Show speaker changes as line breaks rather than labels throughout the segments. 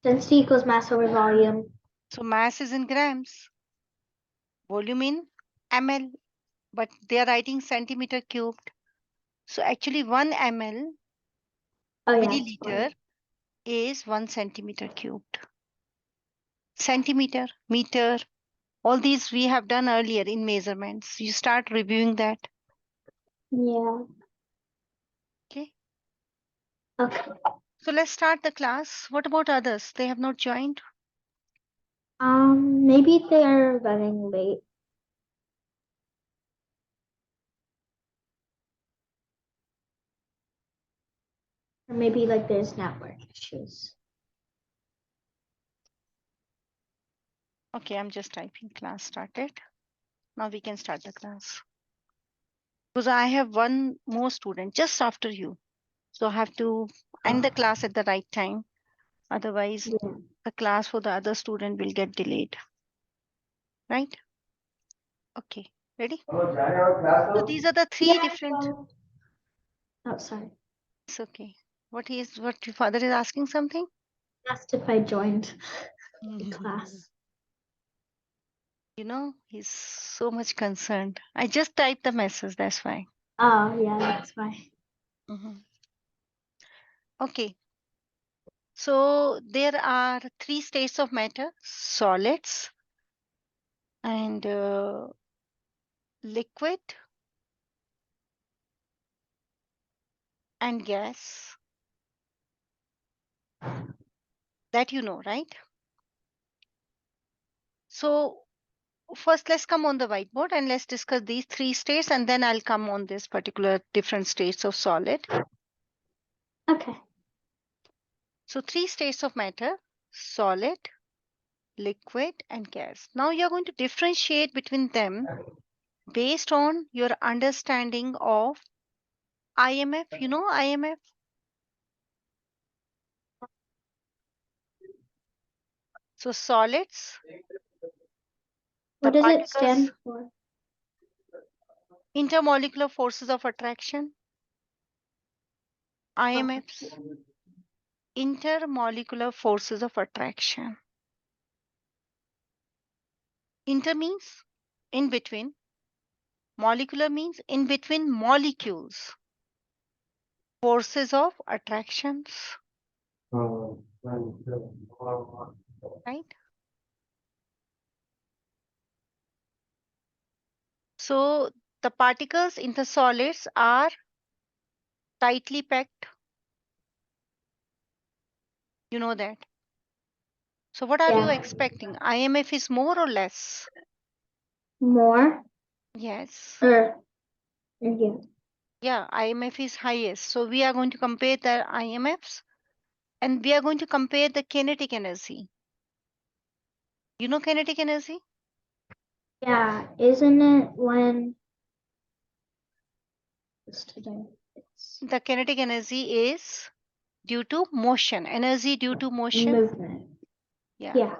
Density equals mass over volume.
So mass is in grams, volume in ml, but they are writing centimeter cubed. So actually 1 ml
Oh yeah, it's
milliliter
volume.
is 1 centimeter cubed. Centimeter, meter, all these we have done earlier in measurements. You start reviewing that.
Yeah.
Okay.
Okay.
So let's start the class. What about others? They have not joined.
Maybe they're running late. Or maybe like there's network issues.
Okay, I'm just typing class started. Now we can start the class. Because I have one more student just after you. So I have to end the class at the right time. Otherwise,
Yeah.
the class for the other student will get delayed. Right? Okay, ready? So these are the three different.
Oh, sorry.
It's okay. What your father is asking something?
Asked if I joined the class.
You know, he's so much concerned. I just typed the message, that's why.
Oh yeah, that's why.
Okay. So there are three states of matter: solids and liquid and gas. That you know, right? So first let's come on the whiteboard and let's discuss these three states, and then I'll come on this particular different states of solid.
Okay.
So three states of matter: solid, liquid and gas. Now you're going to differentiate between them based on your understanding of IMF. You know IMF? So solids, the
What does it
particles,
stand for?
intermolecular forces of attraction, IMFs, intermolecular forces of attraction. Inter means in between, molecular means in between molecules, forces of attractions, right? So the particles in the solids are tightly packed. You know that. So what are you
Yeah.
expecting? IMF is more or less?
More
Yes.
or yeah.
Yeah, IMF is highest. So we are going to compare the IMFs and we are going to compare the kinetic energy. You know kinetic energy?
Yeah. Isn't it when it's today? It's
The kinetic energy is due to motion. Energy due to motion.
movement.
Yeah.
Yeah.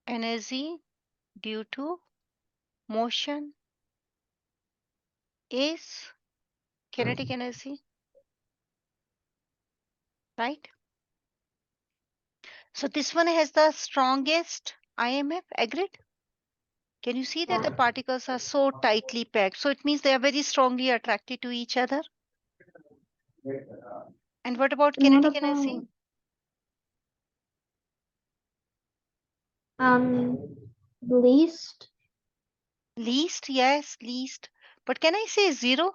Energy due to motion is kinetic energy, right? So this one has the strongest IMF, agreed? Can you see that the
Yeah.
particles are so tightly packed? So it means they are very strongly attracted to each other. And what about
And what
kinetic energy?
about um least?
Least, yes, least. But can I say zero?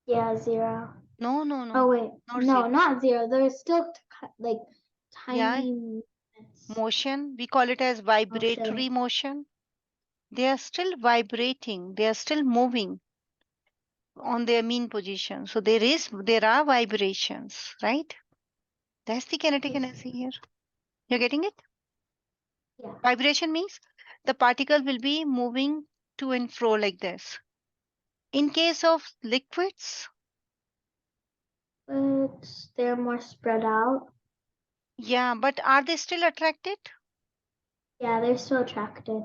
Yeah, 0.
No, no,
Oh
no,
wait,
not
no,
zero.
not 0. There's still like
Yeah,
tiny movements,
motion. We call it as vibratory
motion.
motion. They are still vibrating. They are still moving on their mean position. So there are vibrations, right? That's the kinetic energy here. You're getting it?
Yeah,
Vibration means the particle will be moving to and fro like this. In case of liquids,
but they're more spread out.
yeah, but are they still attracted?
Yeah, they're still attracted.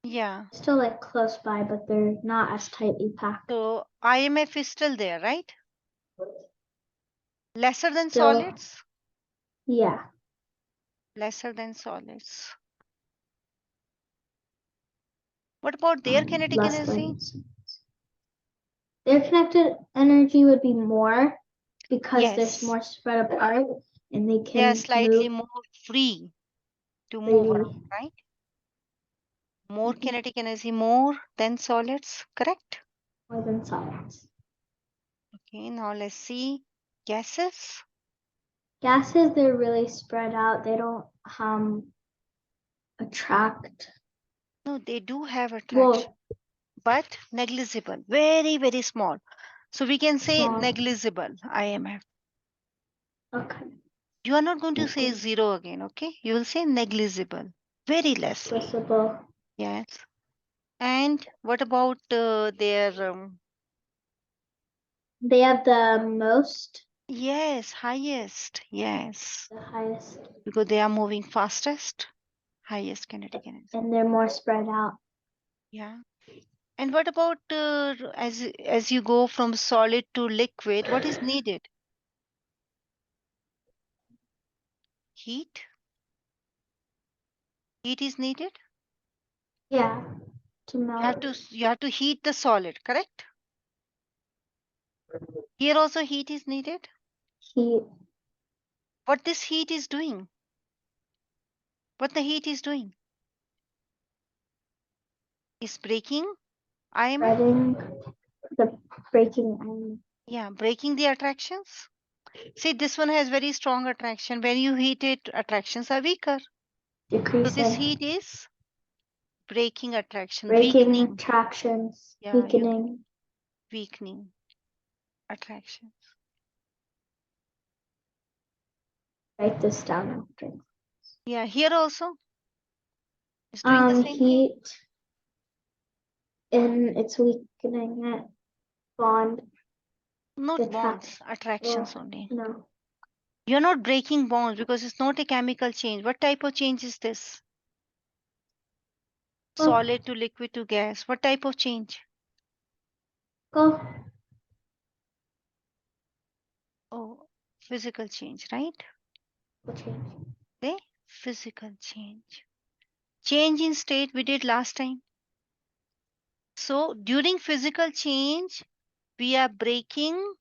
Yeah.
Still like close by, but they're not as tightly packed.
So IMF is still there, right? Lesser than
Still,
solids?
Yeah.
Lesser than solids. What about their kinetic
Less
energy?
than. Their kinetic energy would be more because they're
Yes,
more spread apart and they
they are
can
slightly
move
more free to move
freely.
around, right? More kinetic energy more than solids, correct?
More than solids.
Okay, now let's see gases.
Gases, they're really spread out. They don't attract.
No, they do have attraction,
Well,
but negligible, very, very small. So we can say
small.
negligible, IMF.
Okay.
You are not going to say zero again, okay? You will say negligible, very less.
Visible.
Yes. And what about their,
They have the most,
yes, highest, yes,
the highest,
because they are moving fastest, highest kinetic energy.
and they're more spread out.
Yeah. And what about as you go from solid to liquid, what is needed? Heat? Heat is needed?
Yeah. To melt.
You have to heat the solid, correct? Here also heat is needed.
Heat.
What this heat is doing? What the heat is doing? Is breaking IMF?
Spreading. The breaking iron.
Yeah, breaking the attractions. See, this one has very strong attraction. When you heat it, attractions are weaker. So this heat
Decreasing.
is breaking attraction,
Breaking
weakening.
attractions.
Yeah, you can
Weakening.
weakening attraction.
Write this down after.
Yeah, here also it's doing the same thing.
Heat. And it's weakening it. Bond.
Not bonds,
Attraction.
attractions only.
No.
You're not breaking bonds because it's not a chemical change. What type of change is this? Solid to liquid to gas. What type of change?
Go.
Oh, physical change, right?
Change.
Okay, physical change. Change in state we did last time. So during physical change, we are breaking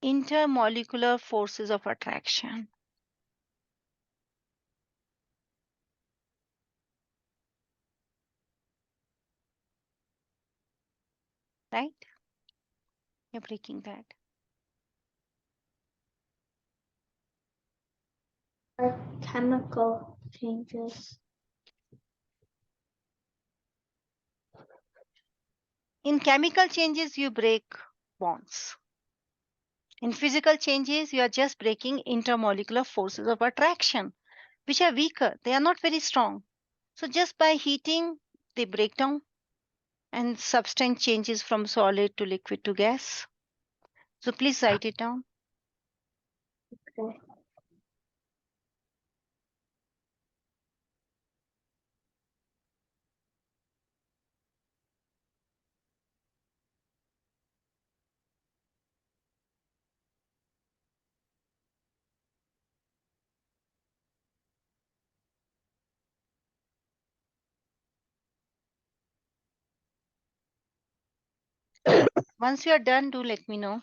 intermolecular forces of attraction. Right? You're breaking that.
Or chemical changes.
In chemical changes, you break bonds. In physical changes, you are just breaking intermolecular forces of attraction, which are weaker. They are not very strong. So just by heating, they break down and substance changes from solid to liquid to gas. So please write it down.
Okay.
Once you are done, do let me know.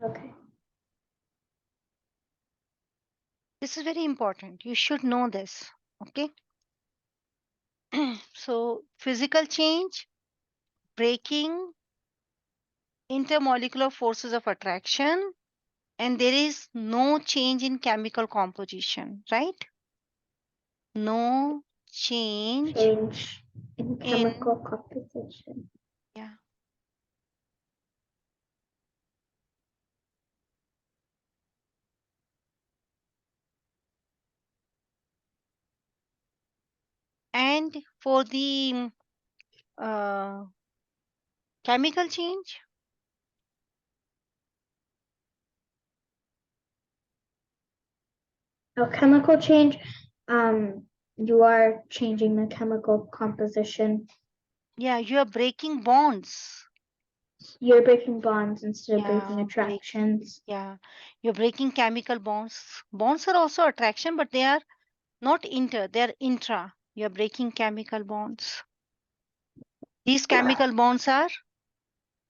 Okay.
This is very important. You should know this. Okay. So physical change, breaking intermolecular forces of attraction, and there is no change in chemical composition, right? No change
Change in chemical
in,
composition.
yeah. And for the uh, chemical change,
A chemical change, you are changing the chemical composition.
yeah, you are breaking bonds.
You're breaking bonds instead of breaking
Yeah,
attractions.
yeah. You're breaking chemical bonds. Bonds are also attraction, but they are not inter, they are intra. You're breaking chemical bonds. These chemical bonds are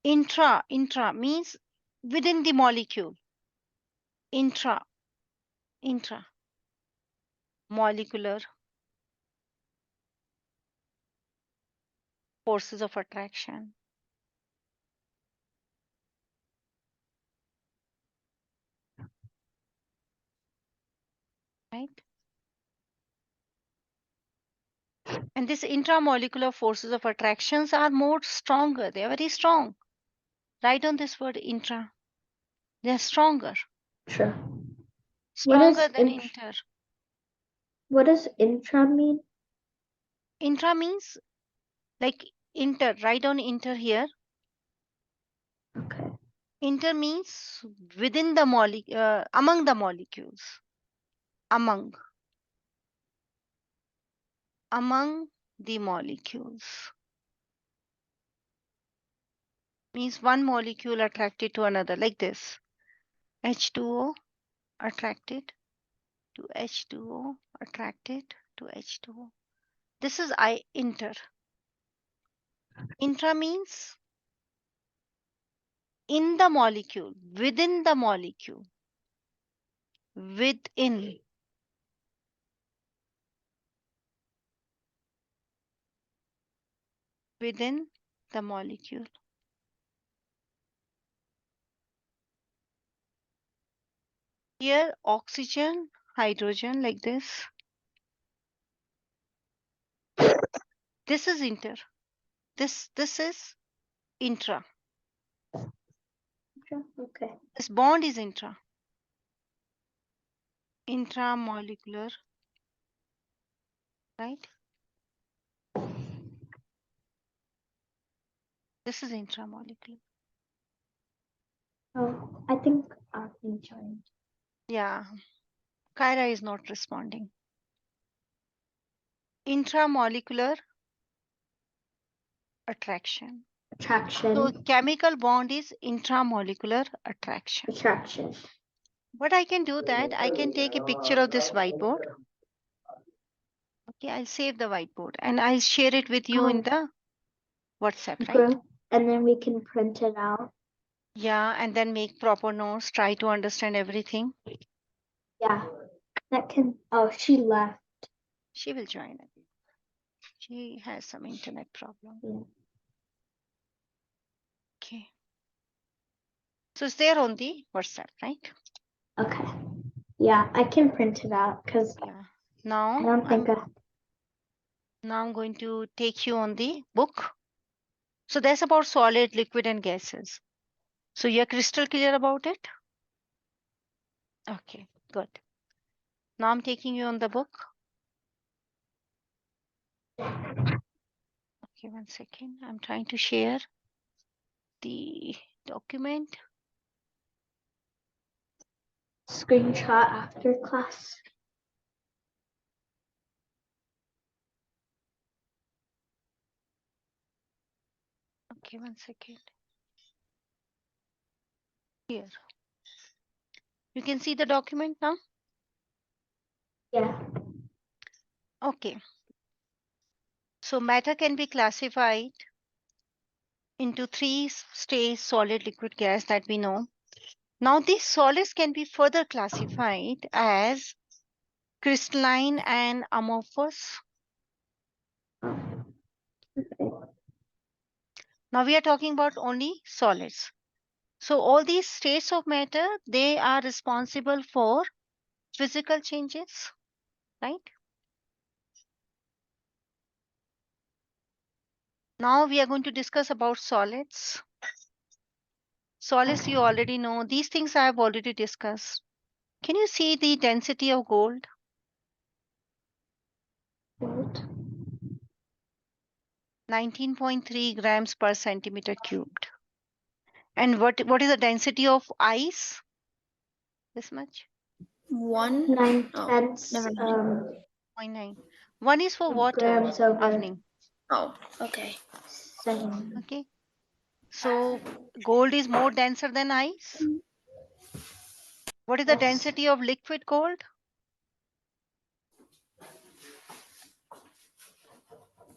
intra means within the molecule. Intra molecular forces of attraction. Right? And these intramolecular forces of attractions are more stronger. They are very strong. Write on this word intra. They are stronger.
Sure.
Stronger than inter.
What does intra mean?
Intra means like inter. Write on inter here.
Okay.
Inter means within the among the molecules. Among the molecules. Means one molecule attracted to another, like this. H2O attracted to H2O, attracted to H2O. This is inter. Intra means in the molecule, within the molecule, within the molecule. Here, oxygen, hydrogen, like this. This is inter. This is intra.
Okay.
This bond is intra. Intramolecular, right? This is intramolecular.
Oh, I think Agni joined.
Yeah, Kyra is not responding. Intramolecular attraction. So chemical bond is intramolecular attraction.
Attraction.
What I can do that, I can take a picture of this whiteboard. Okay, I'll save the whiteboard and I'll share it with you in the WhatsApp, right?
And then we can print it out.
Yeah, and then make proper notes, try to understand everything.
Yeah. That can, oh, she left.
She will join again. She has some internet problem.
Yeah.
Okay. So it's there on the WhatsApp, right?
Okay. Yeah, I can print it out because
Yeah. Now
I don't think
now I'm going to take you on the book. So that's about solid, liquid, and gases. So you're crystal clear about it? Okay, good. Now I'm taking you on the book. Okay, 1 second. I'm trying to share the document.
screenshot after class.
Okay, 1 second. Here. You can see the document now?
Yeah.
Okay. So matter can be classified into 3 stages: solid, liquid, gas, that we know. Now these solids can be further classified as crystalline and amorphous.
Okay.
Now we are talking about only solids. So all these states of matter, they are responsible for physical changes, right? Now we are going to discuss about solids. Solids you already know. These things I have already discussed. Can you see the density of gold?
Gold.
19.3 grams per centimeter cubed. And what is the density of ice? This much?
9/10
never mind.
0.9. 1 is for water,
grams over
Avni.
Oh, okay.
7.
Okay. So gold is more denser than ice. What is the
Yes.
density of liquid gold?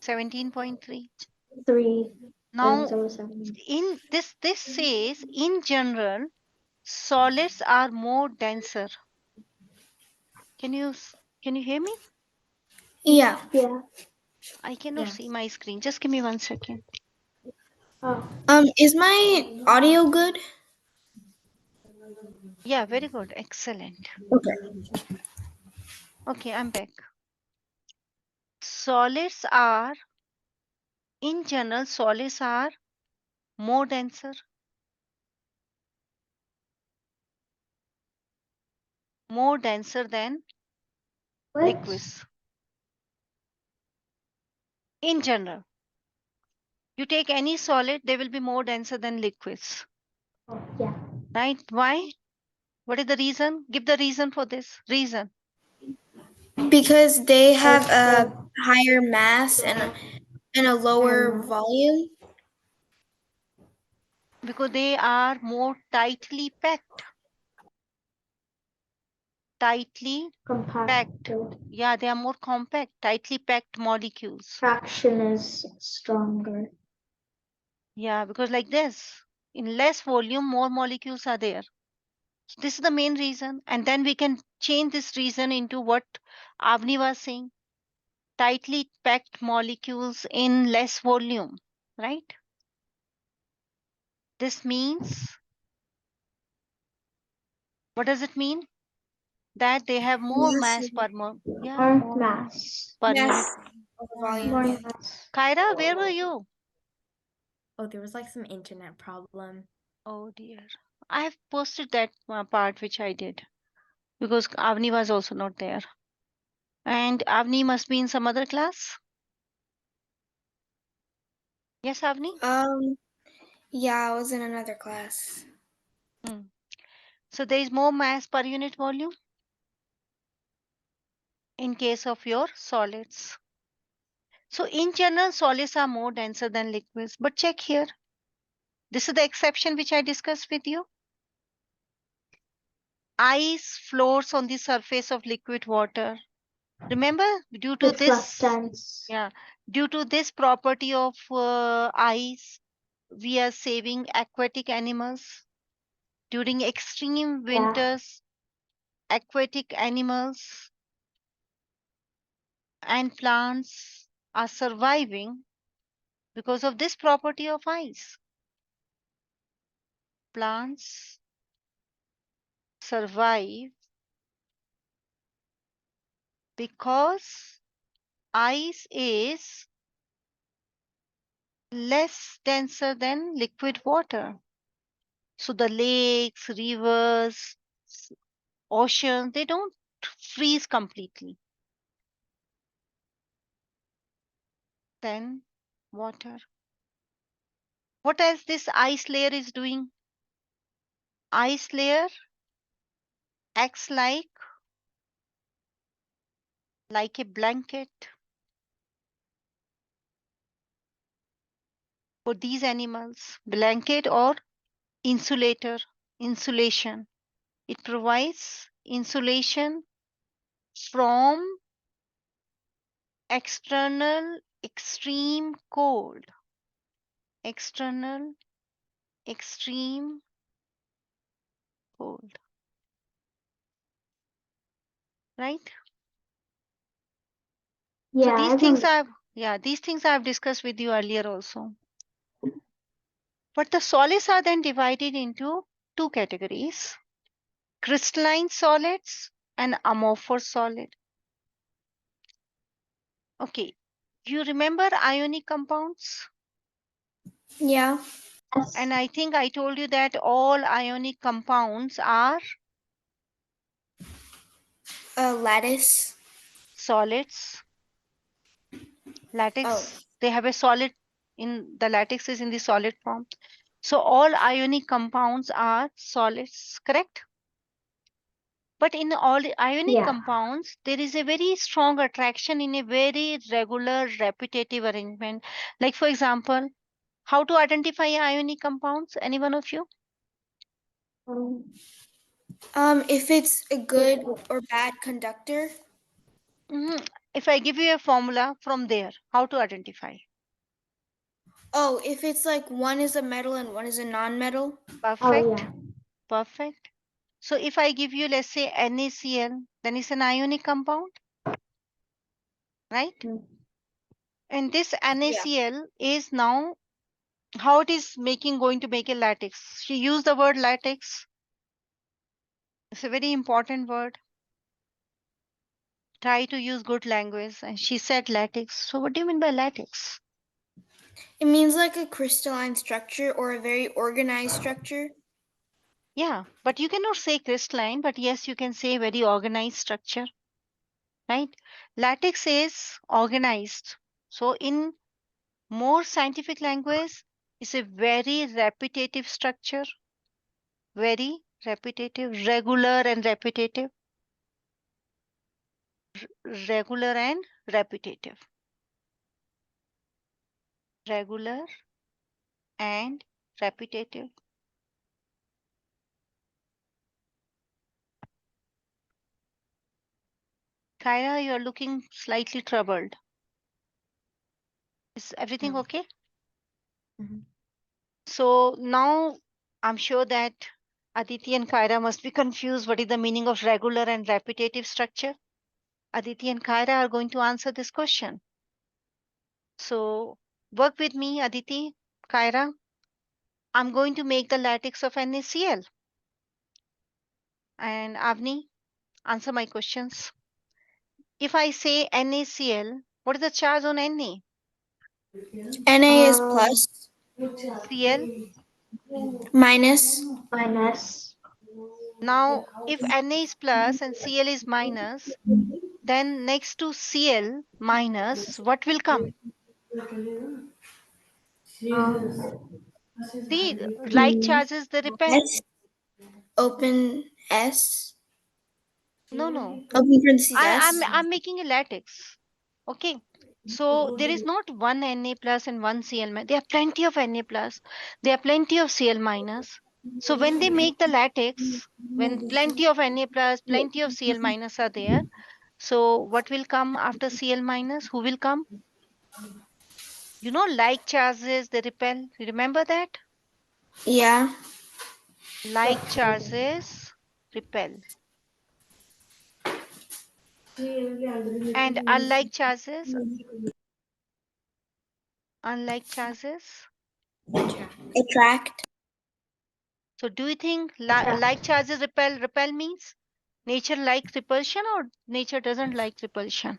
17.3.
3.
Now,
707.
in this says in general, solids are more denser. Can you hear me?
Yeah.
Yeah.
I cannot
Yeah.
see my screen. Just give me 1 second.
Oh.
Is my audio good?
Yeah, very good. Excellent.
Okay.
Okay, I'm back. Solids are, in general, solids are more denser, than
What?
liquids. In general, you take any solid, they will be more denser than liquids.
Oh, yeah.
Right? Why? What is the reason? Give the reason for this. Reason.
Because they have a
the-
higher mass and a lower
And
volume.
Because they are more tightly packed. Tightly packed.
compacted.
Yeah, they are more compact, tightly packed molecules.
Traction is stronger.
Yeah, because like this, in less volume, more molecules are there. So this is the main reason. And then we can change this reason into what Avni was saying. Tightly packed molecules in less volume, right? This means, what does it mean? That they have more mass per yeah,
More
more mass
mass.
per
Mass
unit.
over
More
volume.
More
mass.
Yeah.
mass.
Kyra, where were you?
Oh, there was like some internet problem.
Oh dear. I have posted that part which I did because Avni was also not there. And Avni must be in some other class. Yes, Avni?
Yeah, I was in another class.
Hmm. So there is more mass per unit volume in case of your solids. So in general, solids are more denser than liquids. But check here. This is the exception which I discussed with you. Ice floats on the surface of liquid water. Remember, due to this,
Reflectance.
yeah, due to this property of ice, we are saving aquatic animals. During extreme
Yeah.
winters, aquatic animals and plants are surviving because of this property of ice. Plants survive because ice is less denser than liquid water. So the lakes, rivers, oceans, they don't freeze completely. Then water. What else this ice layer is doing? Ice layer acts like a blanket for these animals. Blanket or insulator, insulation. It provides insulation from external extreme cold. External extreme cold. Right? So
Yeah, I remember.
these things I've discussed with you earlier also. But the solids are then divided into two categories: crystalline solids and amorphous solid. Okay, you remember ionic compounds?
Yeah.
Yes.
And I think I told you that all ionic compounds are
Lattice.
solids.
Oh.
Latex, they have a solid in the latex is in the solid form. So all ionic compounds are solids, correct? But in all the ionic
Yeah.
compounds, there is a very strong attraction in a very regular, repetitive arrangement. Like, for example, How to identify ionic compounds? Any one of you?
If it's a good or bad conductor.
If I give you a formula from there, how to identify?
Oh, if it's like one is a metal and one is a non-metal.
Perfect.
Oh, yeah.
Perfect. So if I give you, let's say, NaCl, then it's an ionic compound, right?
Mm.
And this NaCl is now how it is going to make a latex. She used the word latex. It's a very important word. Try to use good language. And she said latex. So what do you mean by latex?
It means like a crystalline structure or a very organized structure.
Yeah, but you cannot say crystalline, but yes, you can say very organized structure, right? Latex is organized. So in more scientific language, it's a very repetitive structure, very repetitive, regular and repetitive, regular and repetitive, regular and repetitive. Kyra, you're looking slightly troubled. Is everything
No.
okay?
Mhm.
So now I'm sure that Aditi and Kyra must be confused. What is the meaning of regular and repetitive structure? Aditi and Kyra are going to answer this question. So work with me, Aditi, Kyra. I'm going to make the latex of NaCl. And Avni, answer my questions. If I say NaCl, what is the charge on Na?
Na is plus,
Cl.
minus.
Minus.
Now, if Na is plus and Cl is minus, then next to Cl minus, what will come? See, like charges, they repel.
S. Open S.
No.
Open parentheses
I'm
S.
I'm making a latex. Okay. So there is not one Na plus and one Cl minus. There are plenty of Na plus. There are plenty of Cl minus. So when they make the latex, when plenty of Na plus, plenty of Cl minus are there, so what will come after Cl minus? Who will come? You know, like charges, they repel. You remember that?
Yeah.
Like charges repel. And unlike charges.
Attract.
So do you think like charges repel? Repel means nature likes repulsion or nature doesn't like repulsion?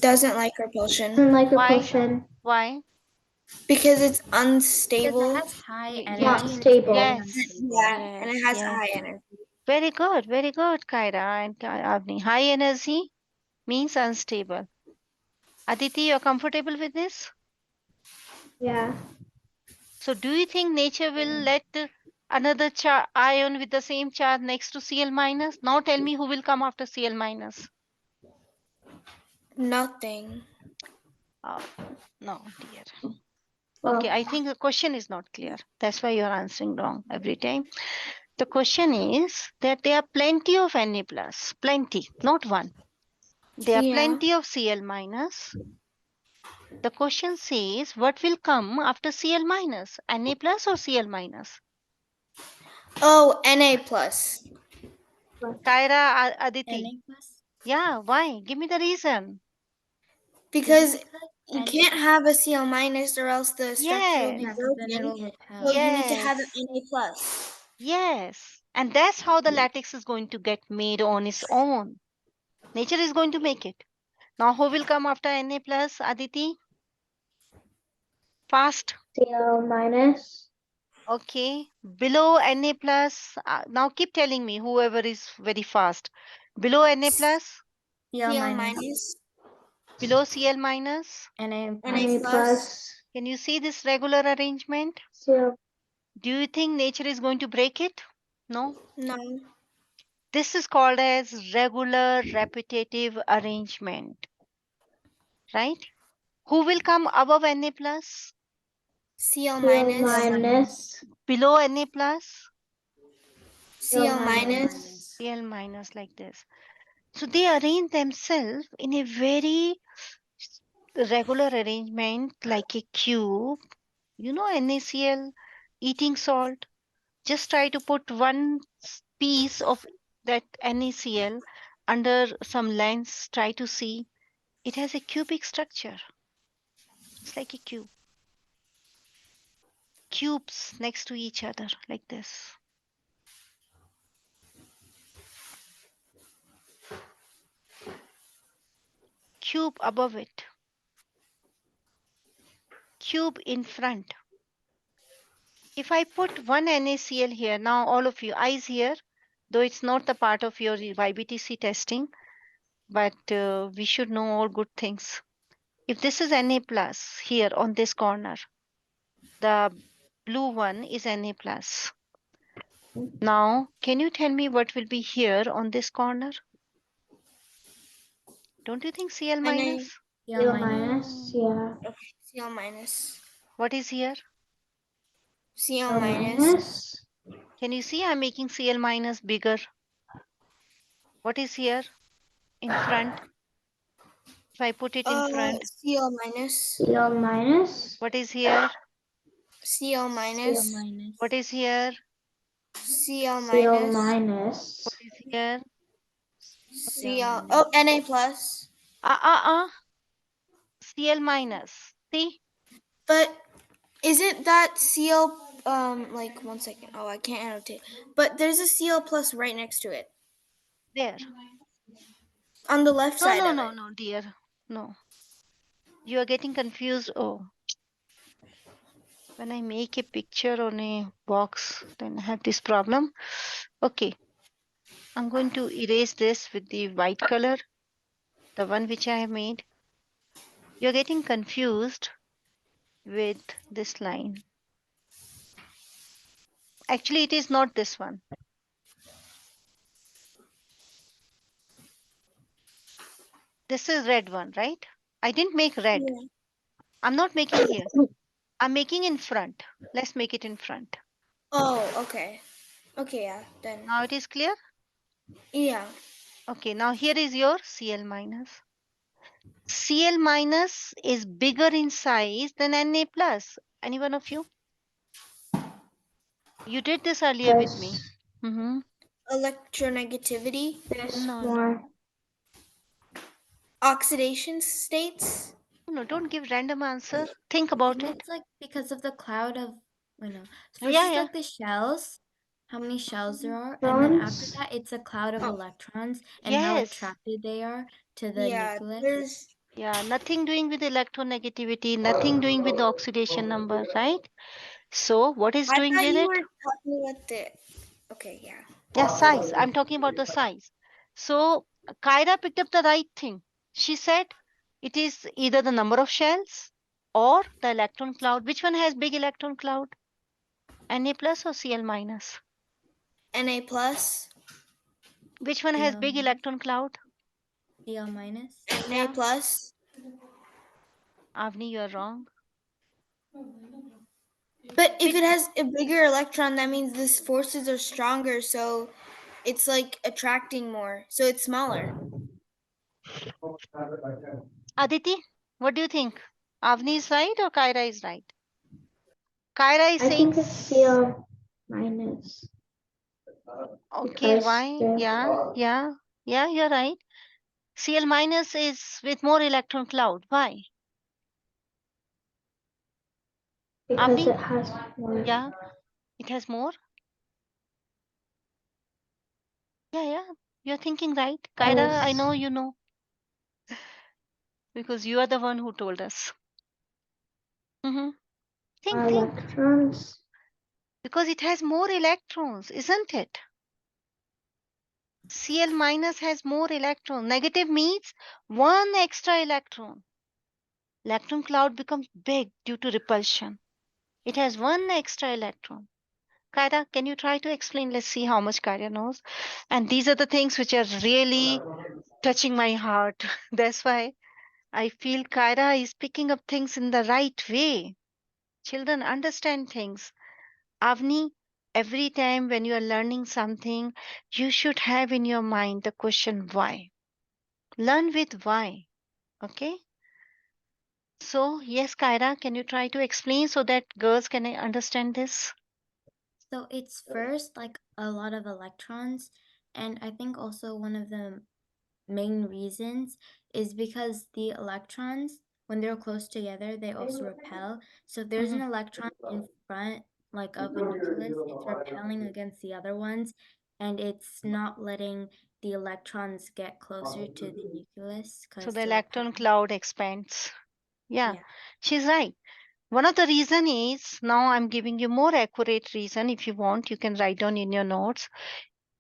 Doesn't like repulsion
Doesn't like
Why?
repulsion.
Why?
because it's
Because
unstable.
it has high
Y-
energy
Not
and it's
stable.
very
Yes,
unstable.
Yeah, and it
yes,
has a
yes.
high energy.
Very good, Kyra and Avni. High energy means unstable. Aditi, you're comfortable with this?
Yeah.
So do you think nature will let another ion with the same charge next to Cl minus? Now tell me who will come after Cl minus.
Nothing.
Oh, no, dear.
Well,
Okay, I think the question is not clear. That's why you're answering wrong every time. The question is that there are plenty of Na plus, plenty, not one. There are
Yeah.
plenty of Cl minus. The question says what will come after Cl minus, Na plus or Cl minus?
Oh, Na plus.
Kyra, Aditi.
Na plus?
Yeah, why? Give me the reason.
Because you
Na
can't have a Cl minus or else the structure will be
Yes,
because then it'll
broken.
repel.
So you need to have an
yes,
Na plus.
yes. And that's how the latex is going to get made on its own. Nature is going to make it. Now, who will come after Na plus, Aditi? Fast.
Cl minus.
Okay. Below Na plus. Now keep telling me, whoever is very fast. Below Na plus,
Cl
Cl
minus.
minus.
below Cl minus.
Na
Na
plus.
plus.
plus.
Can you see this regular arrangement?
Cl.
Do you think nature is going to break it? No.
No.
This is called as regular repetitive arrangement, right? Who will come above Na plus?
Cl
Cl
minus.
minus.
Below Na plus,
Cl
Cl
minus.
Cl minus, like this. So they arrange themselves in a very regular arrangement, like a cube. You know, NaCl, eating salt. Just try to put one piece of that NaCl under some lens. Try to see. It has a cubic structure. It's like a cube. Cubes next to each other, like this. Cube above it. Cube in front. If I put one NaCl here, now all of you, eyes here, though it's not the part of your YBTC testing, but we should know all good things. If this is Na plus here on this corner, the blue one is Na plus. Now, can you tell me what will be here on this corner? Don't you think Cl minus?
Cl minus. Yeah.
Cl minus.
What is here?
Cl
Cl
minus.
minus.
Can you see I'm making Cl minus bigger? What is here in front? If I put it in front,
Cl minus.
Cl minus.
what is here?
Cl minus.
Cl minus.
What is here?
Cl
Cl
minus.
minus.
What is here?
Cl. Oh, Na plus.
Cl minus. See?
But isn't that Cl like 1 second? Oh, I can't annotate. But there's a Cl plus right next to it.
There.
On the left
No,
side
no,
of
no,
it.
no, dear. No. You are getting confused. Oh, when I make a picture on a box, then I have this problem. Okay. I'm going to erase this with the white color, the one which I have made. You're getting confused with this line. Actually, it is not this one. This is red one, right? I didn't make red.
Yeah.
I'm not making here. I'm making in front. Let's make it in front.
Oh, okay. Okay, yeah, then.
Now it is clear?
Yeah.
Okay, now here is your Cl minus. Cl minus is bigger in size than Na plus. Any one of you? You did this earlier with me.
This.
Electronegativity.
This
No,
more.
Oxidation states.
no, don't give random answer. Think about
And
it.
it's like because of the cloud of, wait, no. So
Yeah,
first it's
yeah.
like the shells, how many shells there are, and then after
Electrons.
that it's a cloud of
Oh.
electrons and how
Yes.
attracted they are to the
Yeah,
nucleus.
there's.
Yeah, nothing doing with electronegativity, nothing doing with the oxidation number, right? So what is
I
doing
thought
with
you
it?
were talking about the. Okay, yeah.
Yeah, size. I'm talking about the size. So Kyra picked up the right thing. She said it is either the number of shells or the electron cloud. Which one has big electron cloud? Na plus or Cl minus?
Na plus.
Which one has
Cl
big electron cloud?
Cl minus.
Na
Yeah.
plus.
Avni, you are wrong.
But if it has a bigger electron, that means these forces are stronger, so it's like attracting more. So it's smaller.
Aditi, what do you think? Avni is right or Kyra is right? Kyra is
I
saying,
think it's Cl minus.
okay,
Because
why?
they're-
Yeah, you're right. Cl minus is with more electron cloud. Why?
Because
Avni?
it has more.
Yeah, it has more. Yeah, you're thinking right. Kyra, I know
Yes.
you know because you are the one who told us. Think.
Electrons.
Because it has more electrons, isn't it? Cl minus has more electrons. Negative means one extra electron. Electron cloud becomes big due to repulsion. It has one extra electron. Kyra, can you try to explain? Let's see how much Kyra knows. And these are the things which are really touching my heart. That's why I feel Kyra is picking up things in the right way. Children, understand things. Avni, every time when you are learning something, you should have in your mind the question why. Learn with why. Okay? So, yes, Kyra, can you try to explain so that girls can understand this?
So it's first like a lot of electrons, and I think also one of the main reasons is because the electrons, when they're close together, they also repel. So if there's an electron in front, like of a nucleus, it's repelling against the other ones, and it's not letting the electrons get closer to the nucleus
So
because
the
they're
electron
repelling.
cloud expands. Yeah,
Yeah.
she's right. One of the reason is, now I'm giving you more accurate reason. If you want, you can write down in your notes.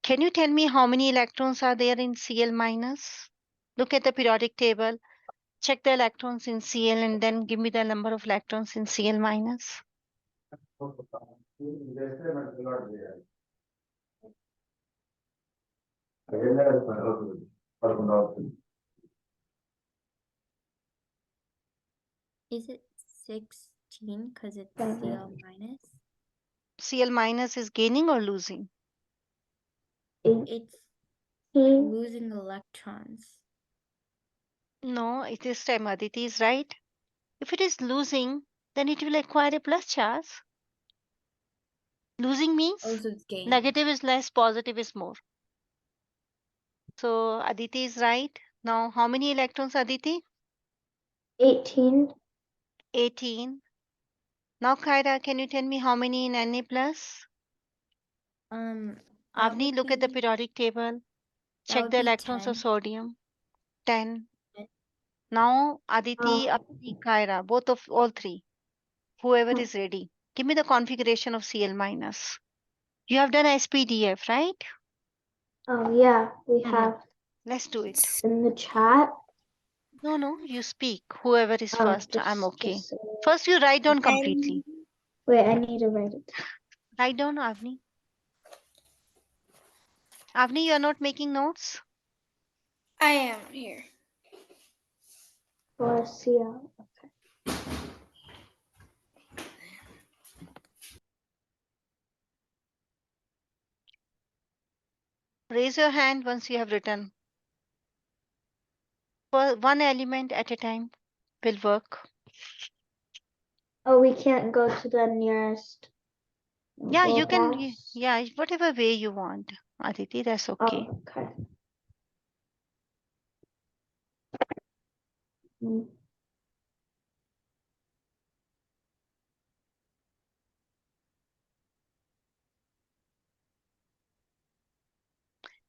Can you tell me how many electrons are there in Cl minus? Look at the periodic table. Check the electrons in Cl and then give me the number of electrons in Cl minus.
Is it 16 because it's Cl minus?
Cl minus is gaining or losing?
It's losing electrons.
No, it is time. Aditi is right. If it is losing, then it will acquire a plus charge. Losing means
Oh, so it's gain.
negative is less, positive is more. So Aditi is right. Now, how many electrons, Aditi?
18.
18. Now, Kyra, can you tell me how many in Na plus?
That
Avni,
would
look at the
be
periodic table.
that
Check
would
the
be
electrons of
10.
sodium. 10.
10.
Now, Aditi,
Oh.
Avni, Kyra, both of all three, whoever
Hmm.
is ready, give me the configuration of Cl minus. You have done SPDF, right?
Oh yeah, we
Mhm.
have
Let's do it.
in the chat.
No, no, you speak. Whoever is
Oh,
first, I'm okay.
just
First, you write down completely.
wait. I need to write it down.
Write down, Avni. Avni, you are not making notes?
I am here.
For Cl.
Raise your hand once you have written. For one element at a time will work.
Oh, we can't go to the nearest.
Yeah, you can,
gas?
yeah, whatever way you want, Aditi, that's okay.
Oh, okay. Mm.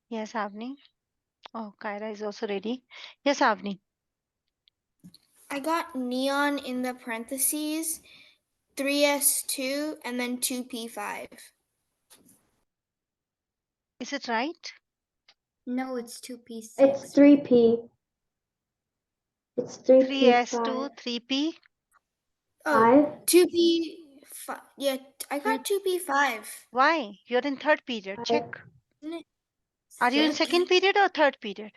Yes, Avni. Oh, Kyra is also ready. Yes, Avni.
I got neon in the parentheses, 3s2, and then 2p5.
Is it right?
No, it's 2p6.
It's 3p. It's
3s2,
3p5.
3p.
Oh, 2p5. Yeah, I got 2p5.
Why? You're in third period. Check.
Isn't it?
Are you in second period or third period?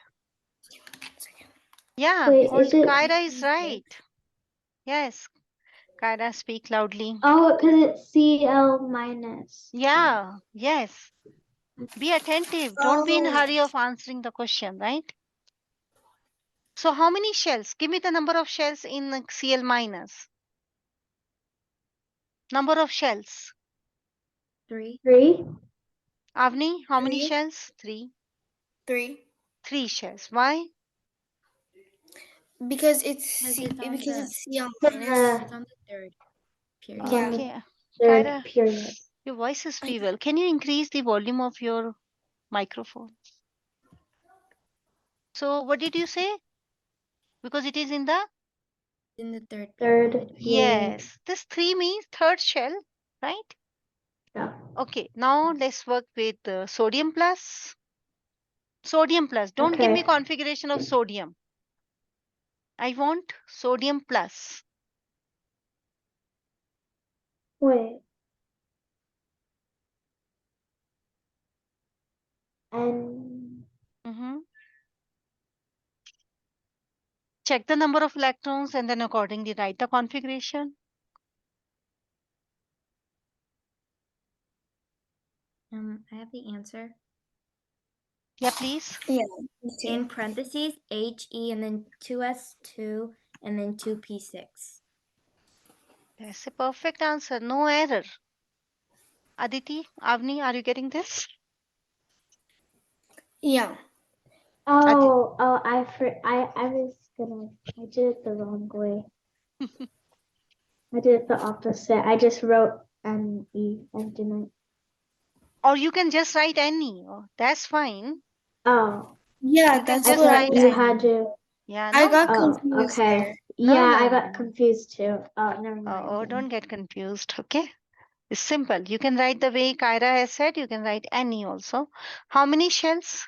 Yeah,
Wait,
because
is it?
Kyra is right. Yes. Kyra, speak loudly.
Oh, because it's Cl minus.
Yeah, yes. Be attentive. Don't be in
Oh,
hurry of answering the question, right? So how many shells? Give me the number of shells in Cl minus. Number of shells.
3.
3.
Avni, how many
3.
shells? 3.
3.
3 shells. Why?
Because it's
Because
C,
it's on
because
the
it's Cl
It's
minus.
it's on the third period.
on
Yeah.
the
Okay.
third
Kyra,
period.
your voice is feeble. Can you increase the volume of your microphone? So what did you say? Because it is in the
In the third
Third
period.
period.
yes. This 3 means third shell, right?
Yeah.
Okay. Now let's work with sodium plus. Sodium plus. Don't give me
Okay.
configuration of sodium. I want sodium plus.
Wait. And
Mhm. Check the number of electrons and then accordingly write the configuration.
I have the answer.
Yeah, please.
Yeah. Me too.
In parentheses, HE and then 2S2 and then 2P6.
That's a perfect answer. No error. Aditi, Avni, are you getting this?
Yeah.
Oh, I did it the wrong way. I did it the opposite. I just wrote NE and didn't.
Or you can just write any. Oh, that's fine.
Oh,
Yeah,
You can
that's
I
just
what
write
thought you
any.
had to.
Yeah,
I
no.
got
Oh,
confused
okay.
there.
No,
Yeah,
no,
I got
no.
confused too. Oh, never mind.
Oh,
then.
don't get confused. Okay. It's simple. You can write the way Kyra has said. You can write any also. How many shells?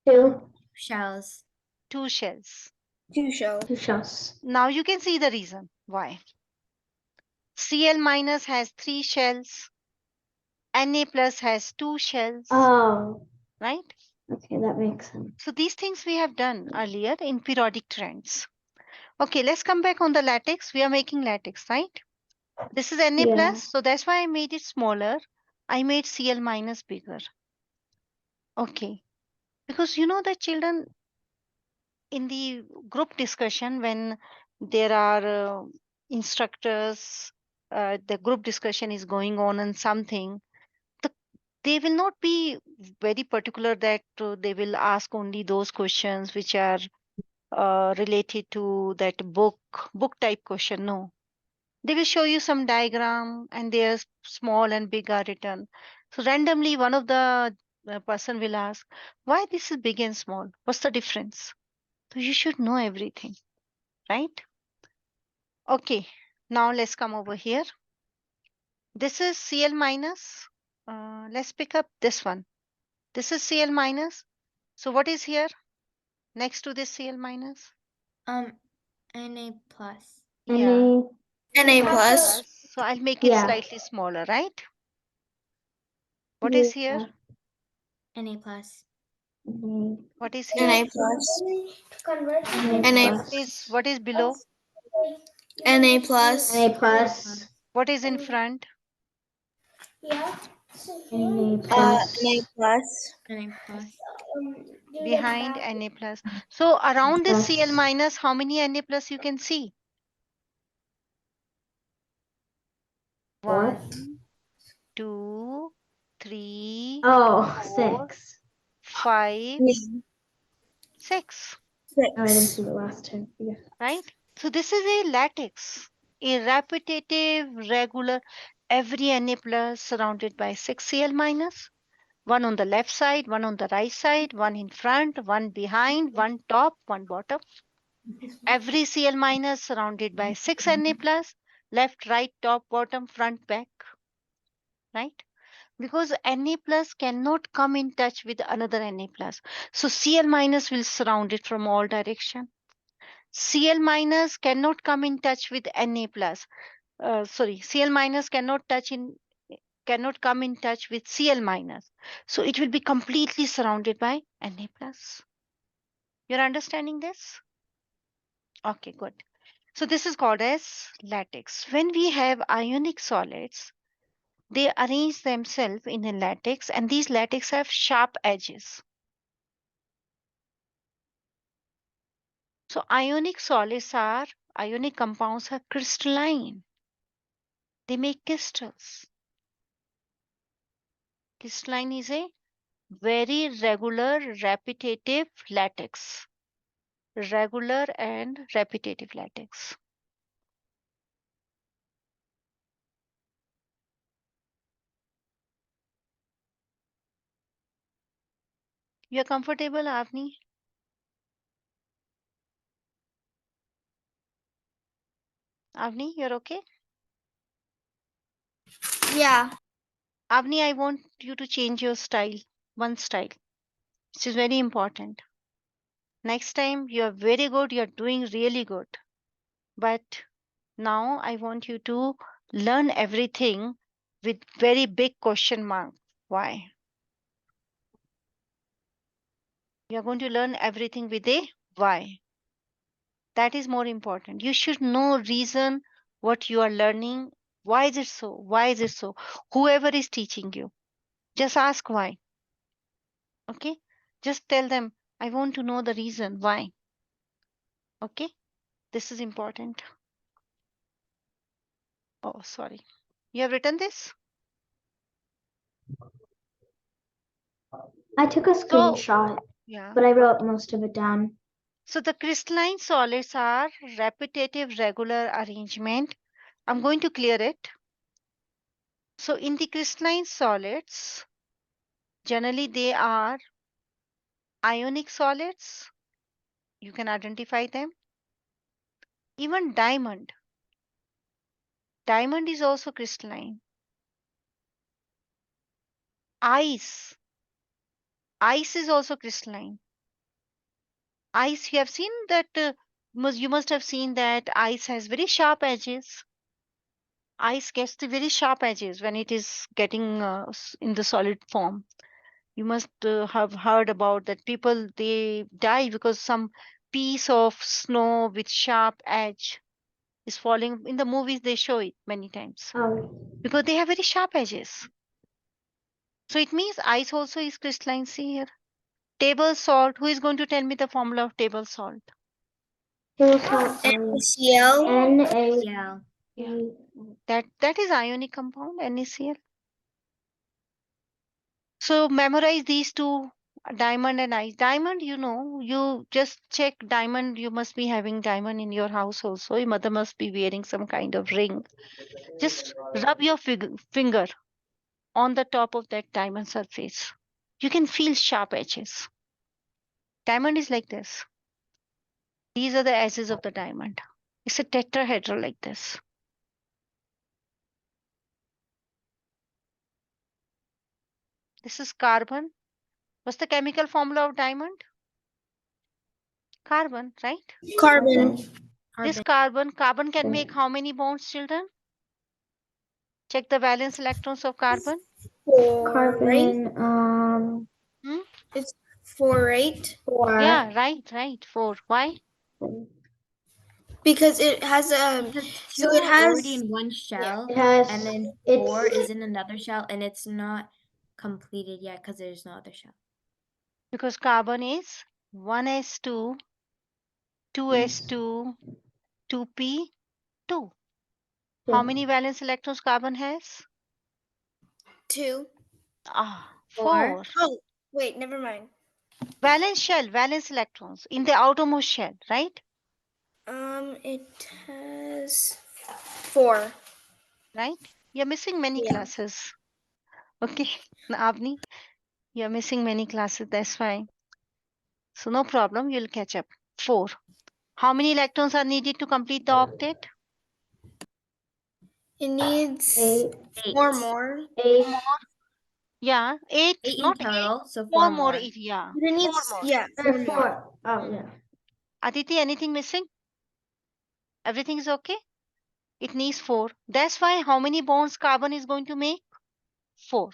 Two,
Shells.
2 shells.
2 shells.
2 shells.
Now you can see the reason why. Cl minus has 3 shells. Na plus has 2 shells.
Oh,
Right?
okay, that makes sense.
So these things we have done earlier in periodic trends. Okay, let's come back on the latex. We are making latex, right? This is Na
Yeah.
plus, so that's why I made it smaller. I made Cl minus bigger. Okay, because you know that children in the group discussion when there are instructors, the group discussion is going on something, the, they will not be very particular that they will ask only those questions which are related to that book type question. No, they will show you some diagram and there's small and big are written. So randomly one of the person will ask, why this is big and small? What's the difference? So you should know everything, right? Okay, now let's come over here. This is Cl minus. Let's pick up this one. This is Cl minus. So what is here next to this Cl minus?
Na plus.
Yeah,
Na
Na
plus.
plus. So I'll make it
Yeah.
slightly smaller, right? What is here?
Na plus.
Na
What is here?
Na plus.
plus.
What is below?
Na plus.
Na plus.
What is in front?
Na
Na
plus.
plus.
Na plus.
Behind Na plus. So around this Cl
Plus.
minus, how many Na plus you can see?
What?
1, 2, 3,
Oh,
4,
6.
5,
Yeah.
6,
Oh, I didn't
6.
see the last two. Yeah.
right? So this is a lattice, a repetitive, regular, every Na plus surrounded by 6 Cl minus, one on the left side, one on the right side, one in front, one behind, one top, one bottom. Every Cl minus surrounded by 6 Na plus, left, right, top, bottom, front, back, right? Because Na plus cannot come in touch with another Na plus. So Cl minus will surround it from all direction. Cl minus cannot come in touch with Na plus. Cl minus cannot come in touch with Cl minus. So it will be completely surrounded by Na plus. You're understanding this? Okay, good. So this is called as lattice. When we have ionic solids, they arrange themselves in a lattice, and these lattices have sharp edges. So ionic compounds are crystalline. They make crystals. Crystalline is a very regular, repetitive lattice. Regular and repetitive lattice. You're comfortable, Avni? Avni, you're okay?
Yeah.
Avni, I want you to change your style, one style, which is very important. Next time, you're very good, you're doing really good. But now I want you to learn everything with very big question mark. Why? You're going to learn everything with a why. That is more important. You should know reason what you are learning Why is it so? Why is it so? Whoever is teaching you, just ask why. Okay? Just tell them, I want to know the reason why. Okay? This is important. Oh, sorry. You have written this?
I took a
So,
screenshot,
yeah.
but I wrote most of it down.
So the crystalline solids are repetitive regular arrangement. I'm going to clear it. So in the crystalline solids, generally they are ionic solids. You can identify them. Even diamond. Diamond is also crystalline. Ice. Ice is also crystalline. Ice, you have seen that, you must have seen that ice has very sharp edges. Ice gets the very sharp edges when it is getting in the solid form. You must have heard about that people, they die because some piece of snow with sharp edge is falling. In the movies, they show it many times
Oh,
because they have very sharp edges. So it means ice also is crystalline. See here. Table salt. Who is going to tell me the formula of table salt?
table salt.
NaCl.
NaCl.
Yeah.
That is ionic compound, NaCl. So memorize these two, diamond and ice. Diamond, you just check diamond. You must be having diamond in your house also. Your mother must be wearing some kind of ring. Just rub your finger on the top of that diamond surface. You can feel sharp edges. Diamond is like this. These are the edges of the diamond. It's a tetrahedral like this. This is carbon. What's the chemical formula of diamond? Carbon, right?
Carbon.
This
Carbon.
carbon can make how many bonds, children? Check the valence electrons of carbon.
4, right?
Carbon,
Hmm?
It's 4, right?
4.
Yeah, right. 4. Why?
Because it has
Because two
so it
are
has
already in one shell,
It has,
and then
it's,
4 is in another shell, and it's not completed yet because there's no other shell.
Because carbon is 1s2, 2s2, 2p2. How many valence electrons carbon has?
2.
Ah,
4.
4.
Oh, wait, never mind.
Valence shell, valence electrons in the outermost shell, right?
It has 4.
Right? You're missing many
Yeah.
classes. Okay, Avni, you're missing many classes. That's fine. So no problem. You'll catch up. 4. How many electrons are needed to complete the octet?
It needs
8,
4
8.
more.
8,
Yeah, 8,
8 in
not 8.
total, so
4
4
more.
more.
Yeah,
It
4
needs,
more.
yeah, 4
or
more.
4. Oh, yeah.
Aditi, anything missing? Everything is okay? It needs 4. That's why how many bonds carbon is going to make? 4.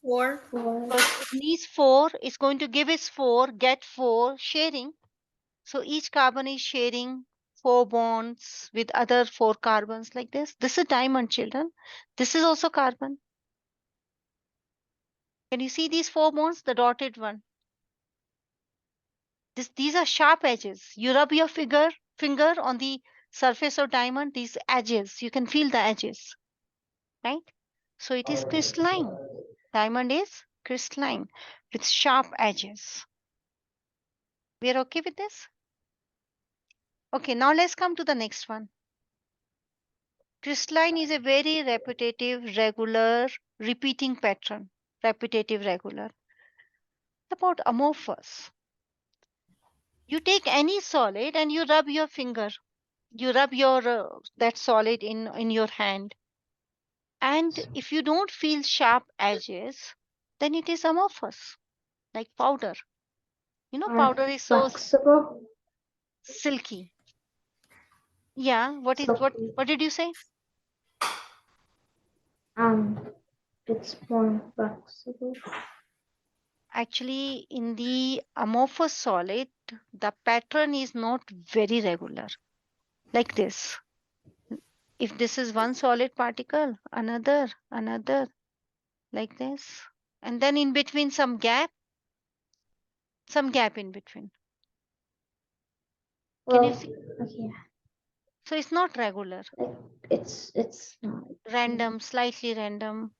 4.
4.
Because it needs 4. It's going to give its 4, get 4, sharing. So each carbon is sharing 4 bonds with other 4 carbons like this. This is diamond, children. This is also carbon. Can you see these 4 bonds? The dotted one. These are sharp edges. You rub your finger on the surface of diamond, these edges, you can feel the edges, right? So it is crystalline. Diamond is crystalline with sharp edges. We are okay with this? Okay, now let's come to the next one. Crystalline is a very repetitive, regular, repeating pattern. Repetitive, regular. About amorphous. You take any solid and you rub your finger. You rub your that solid in your hand. And if you don't feel sharp edges, then it is amorphous, like powder. Powder is so
Flexible.
silky. Yeah, what did you say?
It's more flexible.
Actually, in the amorphous solid, the pattern is not very regular, like this. If this is one solid particle, another, like this. And then in between some gap in between. Can you
Well,
see?
okay,
So it's not regular,
like it's not.
random, slightly random.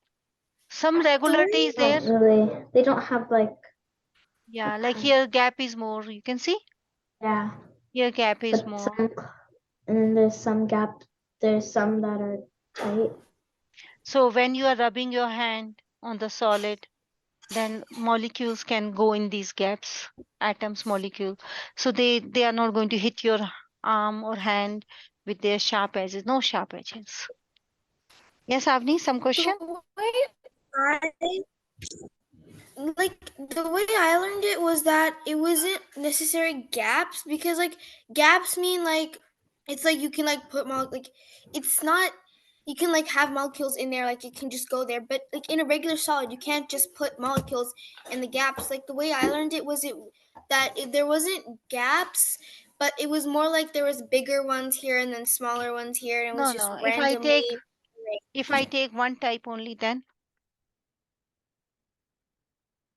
Some
The
regularity
way
is there.
Not really. They don't have like
Yeah,
a
like
kind.
here gap is more. You can see
Yeah,
here gap is
but
more.
and there's some gap. There's some that are tight.
So when you are rubbing your hand on the solid, then molecules can go in these gaps, atoms, molecule. So they are not going to hit your arm or hand with their sharp edges. No sharp edges. Yes, Avni, some question?
the way I like the way I learned it was that it wasn't necessary gaps, because like gaps mean like it's like you can like put like it's not, you can like have molecules in there, like it can just go there, but like in a regular solid you can't just put molecules in the gaps. Like the way I learned it was there wasn't gaps, but it was more like there was bigger ones here and then smaller ones here, and it was
No,
just
no.
randomly.
If I take one type only, then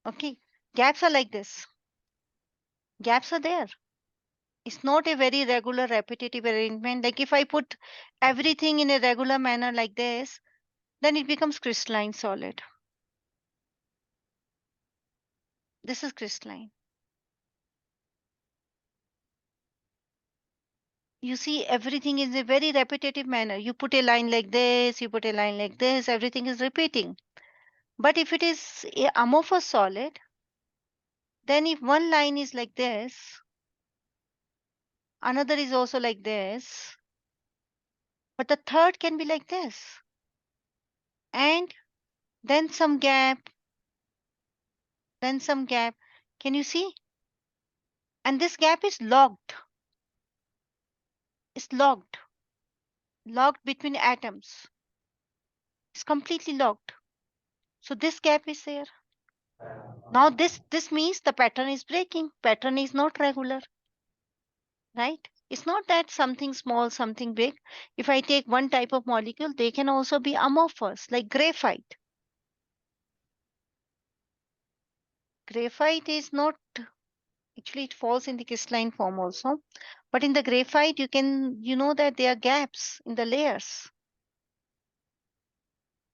okay, gaps are like this. Gaps are there. It's not a very regular, repetitive arrangement. Like if I put everything in a regular manner like this, then it becomes crystalline solid. This is crystalline. You see, everything is a very repetitive manner. You put a line like this, you put a line like this, everything is repeating. But if it is a amorphous solid, then if one line is like this, another is also like this, but the third can be like this. And then some gap, then some gap. Can you see? And this gap is locked. It's locked between atoms. It's completely locked. So this gap is there. Now this means the pattern is breaking. Pattern is not regular, right? It's not that something small, something big. If I take one type of molecule, they can also be amorphous, like graphite. Graphite is not, actually it falls in the crystalline form also. But in the graphite, you know that there are gaps in the layers.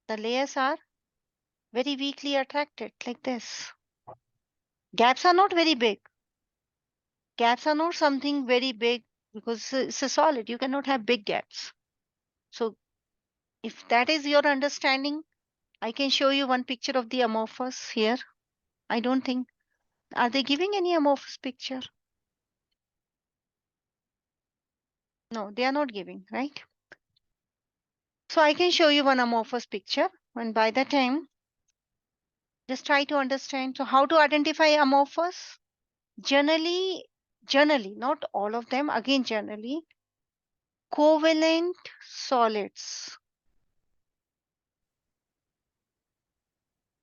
The layers are very weakly attracted like this. Gaps are not very big. Gaps are not something very big because it's a solid. You cannot have big gaps. So if that is your understanding, I can show you one picture of the amorphous here. I don't think, are they giving any amorphous picture? No, they are not giving, right? So I can show you one amorphous picture, and by that time, just try to understand. So how to identify amorphous? Generally, not all of them, again, generally, covalent solids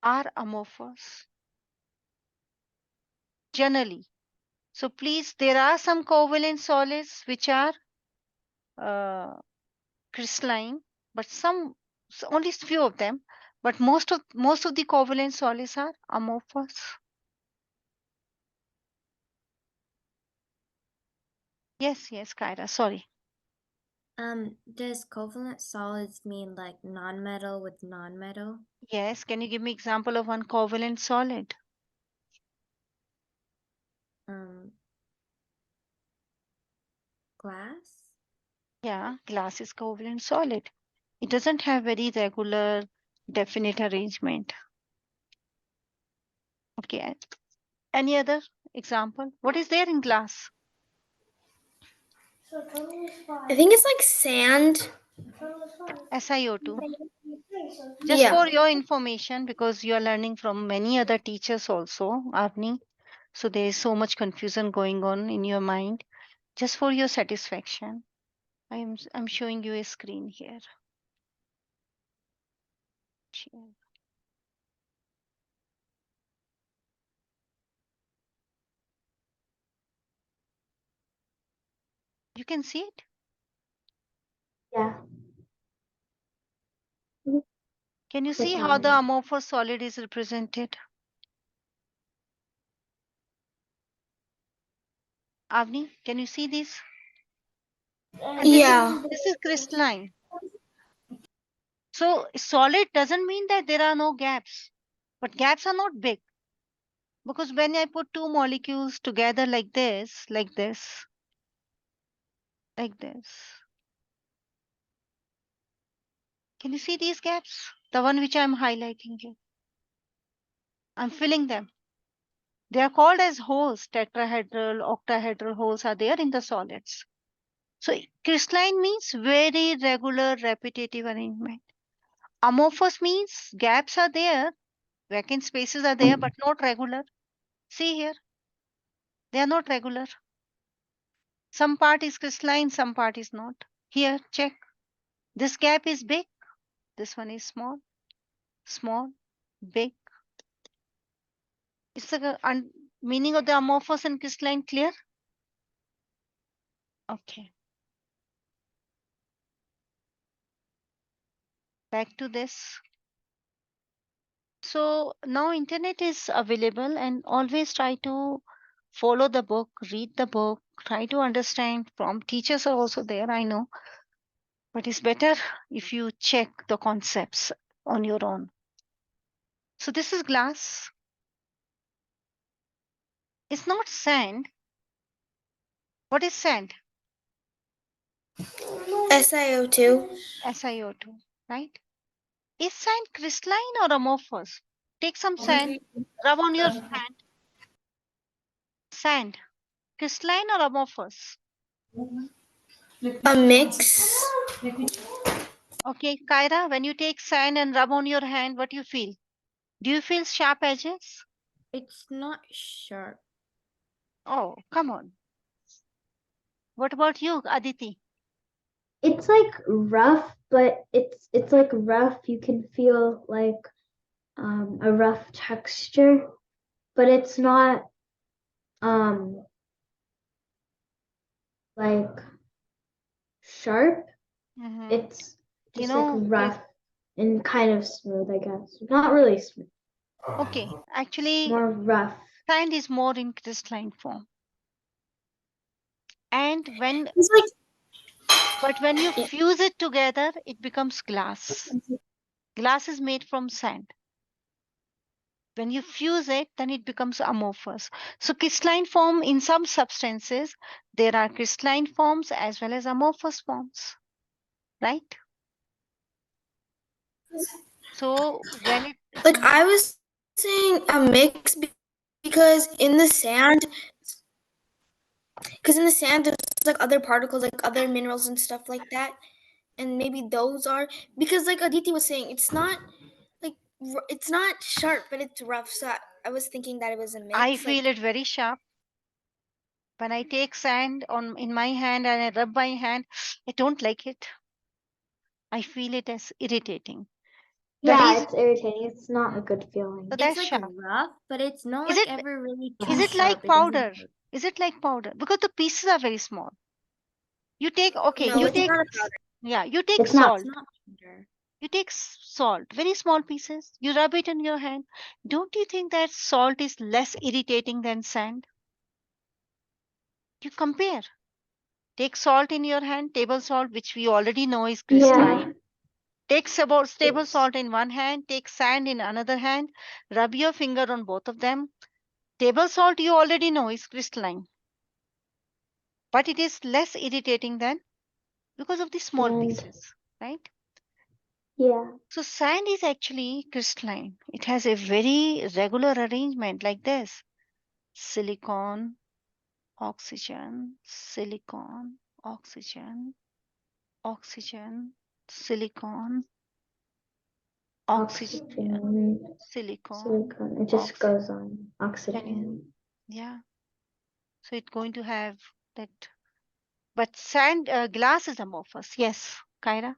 are amorphous. Generally. So please, there are some covalent solids which are uh, crystalline, but only few of them. But most of the covalent solids are amorphous. Yes, Kyra. Sorry.
Does covalent solids mean like non-metal with non-metal?
Yes. Can you give me example of one covalent solid?
Glass?
Yeah, glass is covalent solid. It doesn't have very regular, definite arrangement. Okay. Any other example? What is there in glass?
I think it's like sand.
SiO2. Just
Yeah.
for your information, because you are learning from many other teachers also, Avni. So there is so much confusion going on in your mind. Just for your satisfaction, I'm showing you a screen here. Share. You can see it?
Yeah.
Can you see
Click
how
on
the
it.
amorphous solid is represented? Avni, can you see this? And
Yeah.
this is crystalline. So solid doesn't mean that there are no gaps, but gaps are not big. Because when I put two molecules together like this, like this, like this, can you see these gaps? The one which I'm highlighting here. I'm filling them. They are called as holes. Tetrahedral, octahedral holes are there in the solids. So crystalline means very regular, repetitive arrangement. Amorphous means gaps are there, vacant spaces are there, but not regular. See here, they are not regular. Some part is crystalline, some part is not. Here, check. This gap is big. This one is small, small, big. Is the meaning of the amorphous and crystalline clear? Okay. Back to this. So now internet is available, and always try to follow the book, read the book, try to understand. From teachers are also there, I know, but it's better if you check the concepts on your own. So this is glass. It's not sand. What is sand?
SiO2.
SiO2, right? Is sand crystalline or amorphous? Take some sand, rub on your hand. Sand, crystalline or amorphous?
A mix.
Okay, Kyra, when you take sand and rub on your hand, what do you feel? Do you feel sharp edges?
It's not sharp.
Oh, come on. What about you, Aditi?
It's like rough, but it's like rough. You can feel like a rough texture, but it's not like sharp.
Mhm.
It's
You
just like
know,
rough and kind of smooth, I guess. Not really smooth,
okay, actually,
more rough.
sand is more in crystalline form. And
It's like
but when you fuse it together, it becomes glass. Glass is made from sand. When you fuse it, then it becomes amorphous. So crystalline form, in some substances, there are crystalline forms as well as amorphous forms, right? So when it,
like I was saying a mix because in the sand, there's like other particles, like other minerals and stuff like that, and maybe those are because like Aditi was saying, it's not like it's not sharp, but it's rough. So I was thinking that it was a mix.
I feel it very sharp. When I take sand on in my hand and I rub my hand, I don't like it. I feel it as irritating. The
Yeah,
reason,
it's irritating. It's not a good feeling.
so
It's
that's
like
sharp.
rough, but it's not
Is
like
it
ever really
is
too
it
sharp.
like
It doesn't
powder?
hurt.
Is it like powder? Because the pieces are very small. You take, okay,
No,
you
it's
take,
not a powder.
yeah, you take
It's not.
salt.
It's not powder.
You take salt, very small pieces. You rub it in your hand. Don't you think that salt is less irritating than sand? You compare. Take salt in your hand, table salt, which we already know is crystalline.
Yeah,
Take table
it's
salt in one hand, take sand in another hand, rub your finger on both of them. Table salt you already know is crystalline, but it is less irritating than because of the small
sand.
pieces, right?
Yeah,
So sand is actually crystalline. It has a very regular arrangement like this. Silicon, oxygen, silicon, oxygen, oxygen, silicon, oxygen,
oxygen,
silicon,
silicon. It just
oxygen.
goes on. Oxygen.
Yeah. So it's going to have that. But sand, glass is amorphous. Yes, Kyra.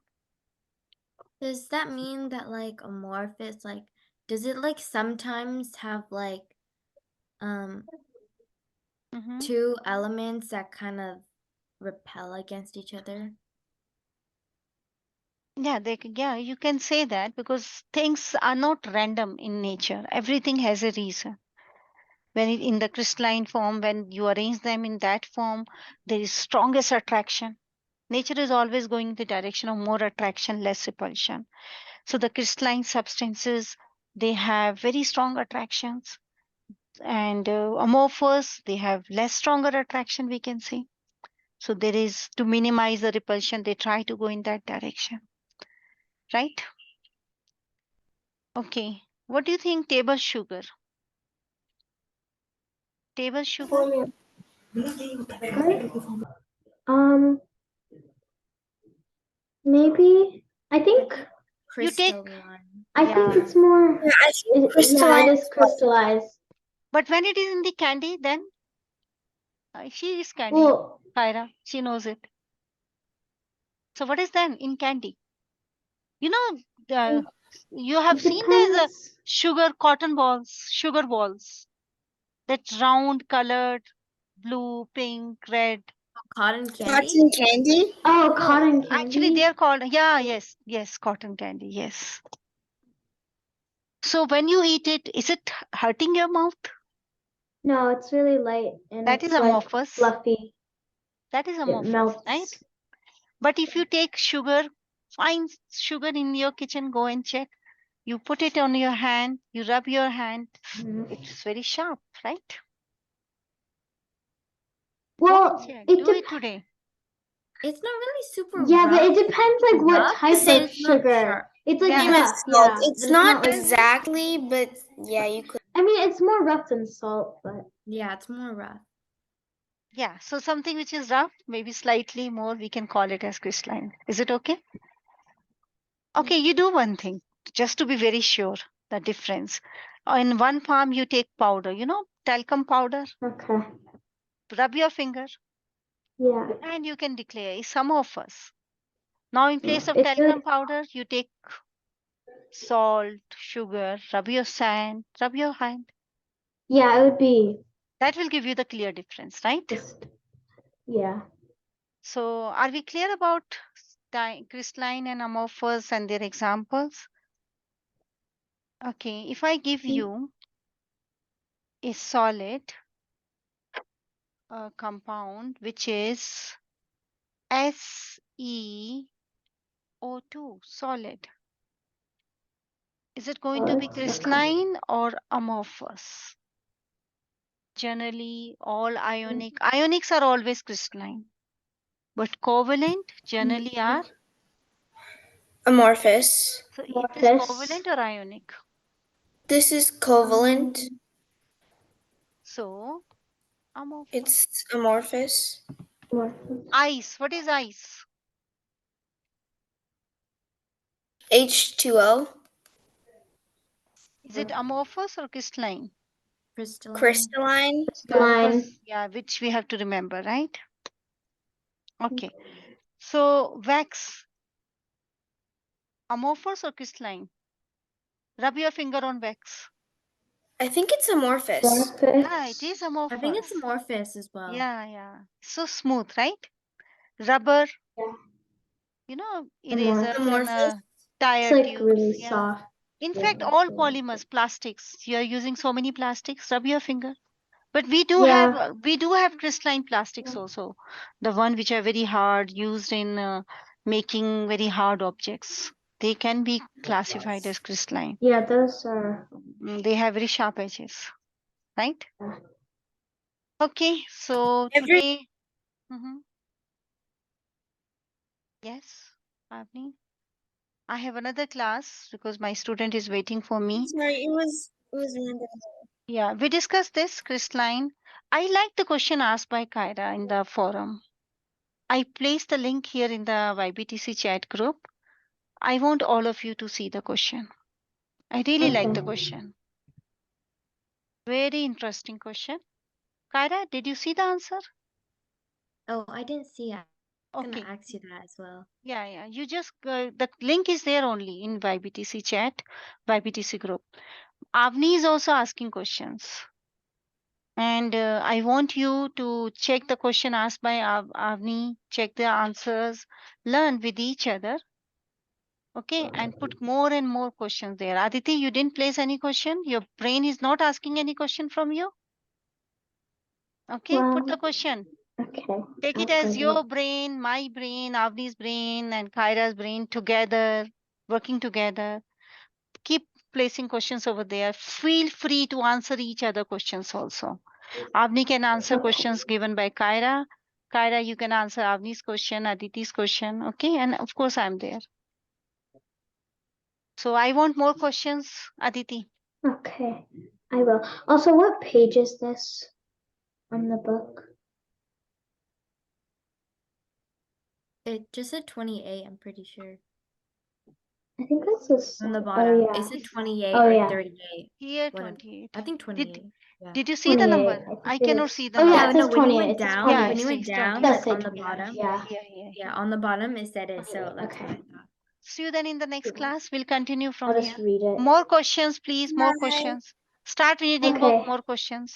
Does that mean that like amorphous, like does it like sometimes have like um
Hmm.
two elements that kind of repel against each other?
Yeah, yeah, you can say that because things are not random in nature. Everything has a reason. When in the crystalline form, when you arrange them in that form, there is strongest attraction. Nature is always going in the direction of more attraction, less repulsion. So the crystalline substances, they have very strong attractions, and amorphous, they have less stronger attraction, we can say. So there is, to minimize the repulsion, they try to go in that direction, right? Okay. What do you think table sugar? Table sugar?
Um, maybe I think
You take,
Crystalline.
I think
yeah.
it's more.
Yeah, I think
Yeah,
crystalline.
it is crystallized.
But when it is in the candy, then she is candy.
Well,
Kyra, she knows it. So what is then in candy? You know, you have
it
seen there's a
depends.
sugar balls, that's round, colored, blue, pink, red.
Cotton candy?
Cotton candy.
Oh,
No,
cotton
actually they
candy.
are called, yeah, yes, cotton candy, yes. So when you eat it, is it hurting your mouth?
No, it's really light and
That is
it's like
amorphous.
fluffy.
That is
It
amorphous, right?
melts.
But if you take sugar, fine sugar in your kitchen, go and check. You put it on your hand, you rub your hand,
Mhm.
it's very sharp, right? Go and
Well,
check.
it
Do it
depends.
today.
It's not really super
Yeah, but
rough.
it depends like what
Rough,
type
but
of
it's not
sugar.
sharp.
It's like
Yeah.
Same as
rough,
salt.
yeah.
It's
But it's not
not
like.
exactly, but yeah, you could.
I mean, it's more rough than salt, but
Yeah, it's more rough.
Yeah. So something which is rough, maybe slightly more, we can call it as crystalline. Is it okay? Okay, you do one thing just to be very sure the difference. In one palm, you take powder, talcum powder,
okay.
rub your finger,
Yeah.
and you can declare it's amorphous. Now, in place of
It's
talcum powder, you take salt, sugar, rub your hand, rub your hand.
yeah, it would be
That will give you the clear difference, right?
just yeah.
So, are we clear about crystalline and amorphous and their examples? Okay, if I give you a solid compound which is SeO2, solid, is it going to be
It's
crystalline or amorphous? Generally, all ionics are always crystalline, but covalent generally are.
Amorphous.
So it is
amorphous.
covalent or ionic.
This is covalent.
So amorphous.
It's amorphous.
Amorphous.
Ice. What is ice?
H2O.
Is it amorphous or crystalline?
Crystalline.
Crystalline.
Yeah,
Line.
because which we have to remember, right? Okay. So wax, amorphous or crystalline? Rub your finger on wax.
I think it's amorphous.
Yeah, it is
Amorphous.
amorphous.
I think it's amorphous as well.
Yeah. So smooth, right? Rubber,
Yeah.
erasers and
Amorphous.
tire
It's like
tubes.
really
Yeah.
soft.
In
Yeah.
fact, all polymers, plastics, you are using so many plastics, rub your finger. But we do
Yeah.
have crystalline plastics also, the one which are very hard, used in making very hard objects. They can be classified as crystalline.
Yeah, those are.
They have very sharp edges, right?
Yeah.
Okay, so
Every
today, Mhm. Yes, Avni, I have another class because my student is waiting for me.
sorry, it was random.
Yeah, we discussed this crystalline. I like the question asked by Kyra in the forum. I placed the link here in the YBTC chat group. I want all of you to see the question. I really like the
Okay.
question. Very interesting question. Kyra, did you see the answer?
Oh, I didn't see it. I was
Okay.
gonna ask you that as well.
Yeah. You just, the link is there only in YBTC chat, YBTC group. Avni is also asking questions. And I want you to check the question asked by Avni, check the answers, learn with each other. Okay, and put more and more questions there. Aditi, you didn't place any question? Your brain is not asking any question from you? Okay, put the
Well,
question.
okay.
Take it
I'll
as
put
your
it.
brain, my brain, Avni's brain, and Kyra's brain together, working together. Keep placing questions over there. Feel free to answer each other questions also. Avni can answer
Okay.
questions given by Kyra. Kyra, you can answer Avni's question, Aditi's question. Okay, and of course, I'm there. So I want more questions, Aditi.
Okay, I will. Also, what page is this on the book?
It just said 28, I'm pretty sure.
I think that's this.
On the
Oh
bottom.
yeah.
It said 28
Oh
or
yeah.
38.
Here,
One of,
28.
I think 28. Yeah.
Did you see the
28.
number?
I think
I
it
cannot
is.
see the
Oh
number.
yeah, it
no,
says
when you
28.
went
It says
down,
28.
Yeah,
when
it
you went
says
down,
28.
It does
like
say
on the
28.
bottom,
Yeah.
yeah, on the bottom it said it. So that's
Okay.
what I thought.
See you then in the next class. We'll continue
I'll
from
just
here.
read it.
More questions, please. More
Bye.
questions. Start reading book.
Okay.
More questions.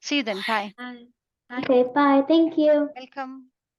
See you then. Bye.
Bye. Bye.
Okay. Bye. Thank you.
Welcome.